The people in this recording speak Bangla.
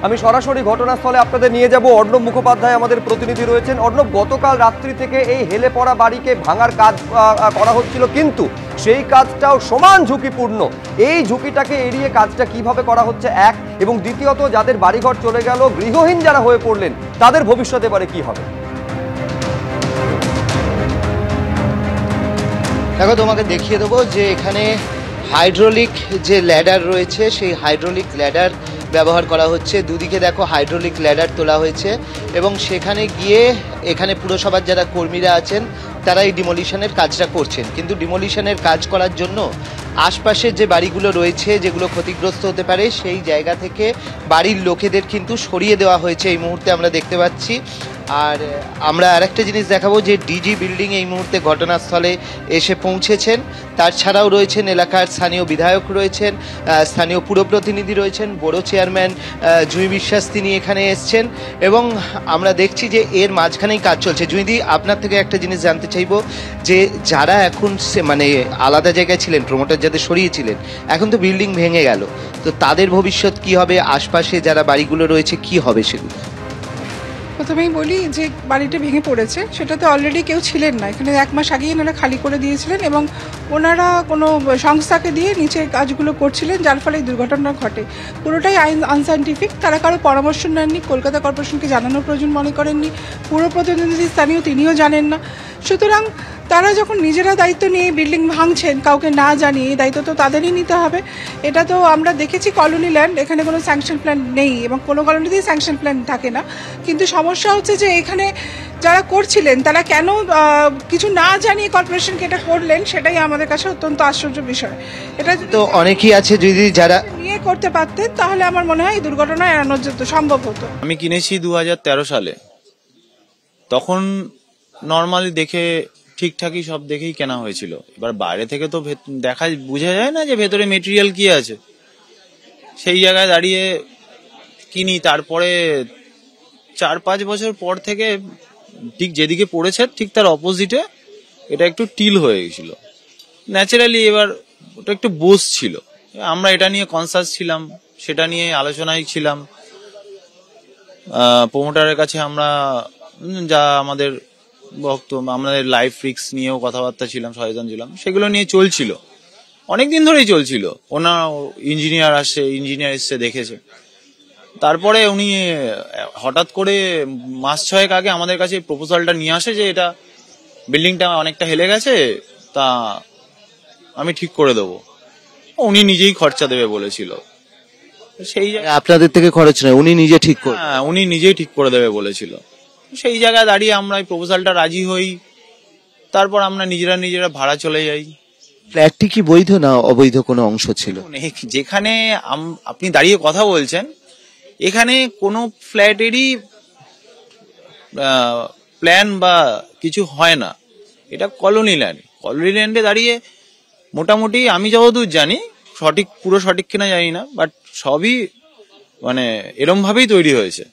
আমি সরাসরি ঘটনাস্থলে আপনাদের নিয়ে যাব। অর্ণব মুখোপাধ্যায় আমাদের প্রতিনিধি রয়েছেন। অর্ণব, গতকাল রাত্রি থেকে এই হেলে পড়া বাড়িকে ভাঙার কাজ করা হচ্ছিল, কিন্তু সেই কাজটাও সমান ঝুঁকিপূর্ণ। এই ঝুঁকিটাকে এড়িয়ে কাজটা কিভাবে করা হচ্ছে, এক, এবং দ্বিতীয়ত যাদের বাড়িঘর চলে গেল, গৃহহীন যারা হয়ে পড়লেন, তাদের ভবিষ্যতে এবারে কি হবে? দেখো, তোমাকে দেখিয়ে দেবো যে এখানে হাইড্রোলিক যে ল্যাডার রয়েছে, সেই হাইড্রোলিক ল্যাডার ব্যবহার করা হচ্ছে। দুদিকে দেখো হাইড্রোলিক ল্যাডার তোলা হয়েছে এবং সেখানে গিয়ে এখানে পুরসভার যারা কর্মীরা আছেন তারা এই ডিমোলিশনের কাজটা করছেন। কিন্তু ডিমোলিশনের কাজ করার জন্য আশপাশের যে বাড়িগুলো রয়েছে, যেগুলো ক্ষতিগ্রস্ত হতে পারে, সেই জায়গা থেকে বাড়ির লোকেদের কিন্তু সরিয়ে দেওয়া হয়েছে এই মুহূর্তে আমরা দেখতে পাচ্ছি। আর আমরা আরেকটা জিনিস দেখাবো যে ডিজি বিল্ডিং এই মুহূর্তে ঘটনাস্থলে এসে পৌঁছেছেন। তাছাড়াও রয়েছেন এলাকার স্থানীয় বিধায়ক রয়েছেন, স্থানীয় পুরপ্রতিনিধি রয়েছেন, বড় চেয়ারম্যান জুঁই বিশ্বাস তিনি এখানে এসছেন এবং আমরা দেখছি যে এর মাঝখানেই কাজ চলছে। জুঁইদি, আপনার থেকে একটা জিনিস জানতে চাইবো যে যারা এখন মানে আলাদা জায়গায় ছিলেন, প্রমোটার যাদের সরিয়েছিলেন, এখন তো বিল্ডিং ভেঙে গেল, তো তাদের ভবিষ্যৎ কি হবে? আশপাশে যারা বাড়িগুলো রয়েছে কি হবে সেগুলো? প্রথমেই বলি যে বাড়িটা ভেঙে পড়েছে, সেটাতে অলরেডি কেউ ছিলেন না। এখানে 1 মাস আগেই ওনারা খালি করে দিয়েছিলেন এবং ওনারা কোনো সংস্থাকে দিয়ে নিচে কাজগুলো করছিলেন, যার ফলে এই দুর্ঘটনা ঘটে। পুরোটাই আনসাইন্টিফিক। তারা কারো পরামর্শ নেননি, কলকাতা কর্পোরেশনকে জানানোর প্রয়োজন মনে করেননি, পুরো প্রতিনিধি স্থানীয় তিনিও জানেন না। সুতরাং তারা যখন নিজেরা দায়িত্ব নিয়ে বিল্ডিং ভাঙছেন কাউকে না জানিয়ে, এই দায়িত্ব তো তাদেরই নিতে হবে। এটা তো আমরা দেখেছি কলোনি ল্যান্ড, এখানে কোনো স্যাংশন প্ল্যান নেই এবং কোনো কলোনিতেই স্যাংশন প্ল্যান থাকে না। কিন্তু সমস্যা হচ্ছে যে এখানে যারা করছিলেন তারা কেন কিছু না জানিয়ে কর্পোরেশনকে এটা করলেন, সেটাই আমাদের কাছে অত্যন্ত আশ্চর্য বিষয়। এটা তো অনেকেই আছে যদি যারা নিয়ে করতে পারতেন, তাহলে আমার মনে হয় এই দুর্ঘটনা এড়ানো যেত, সম্ভব হতো। আমি কিনেছি 2013 সালে। তখন নর্মালি দেখে ঠিকঠাকই সব দেখেই কেনা হয়েছিল। এবার বাইরে থেকে তো দেখা বোঝা যায় না যে ভেতরে মেটেরিয়াল কি আছে। সেই জায়গায় দাঁড়িয়ে কিনি। তারপরে 4-5 বছর পর থেকে ঠিক যেদিকে পড়েছে ঠিক তার অপোজিটে এটা একটু টিল হয়ে গেছিল ন্যাচারালি। এবার ওটা একটু বসছিল। আমরা এটা নিয়ে কনসাস ছিলাম, সেটা নিয়ে আলোচনায় ছিলাম। প্রমোটারের কাছে আমরা যা আমাদের আমাদের লাইফ রিস্ক নিয়েও কথাবার্তা ছিলাম, সচেতন ছিলাম, সেগুলো নিয়ে চলছিল, অনেকদিন ধরেই চলছিল। ওনার ইঞ্জিনিয়ার এসে দেখেছে। তারপরে উনি হঠাৎ করে মাস 6 আগে আমাদের কাছে প্রপোজালটা নিয়ে আসে যে এটা বিল্ডিংটা অনেকটা হেলে গেছে, তা আমি ঠিক করে দেবো। উনি নিজেই খরচা দেবে বলেছিল। সেই আপনাদের থেকে খরচ নয়, উনি নিজে ঠিক করে? হ্যাঁ, উনি নিজেই ঠিক করে দেবে বলেছিল। সেই জায়গায় দাঁড়িয়ে আমরা এই প্রপোজালটা রাজি হই। তারপর আমরা নিজেরা ভাড়া চলে যাই। ফ্ল্যাটটি কি বৈধ না অবৈধ কোনো অংশ ছিল? যেখানে আপনি দাঁড়িয়ে কথা বলছেন, এখানে কোনো ফ্ল্যাটেরই প্ল্যান বা কিছু হয় না। এটা কলোনি ল্যান্ড। কলোনি ল্যান্ডে দাঁড়িয়ে মোটামুটি আমি যতদূর জানি, পুরো সঠিক কিনা জানি না, বাট সবই মানে এরম ভাবেই তৈরি হয়েছে।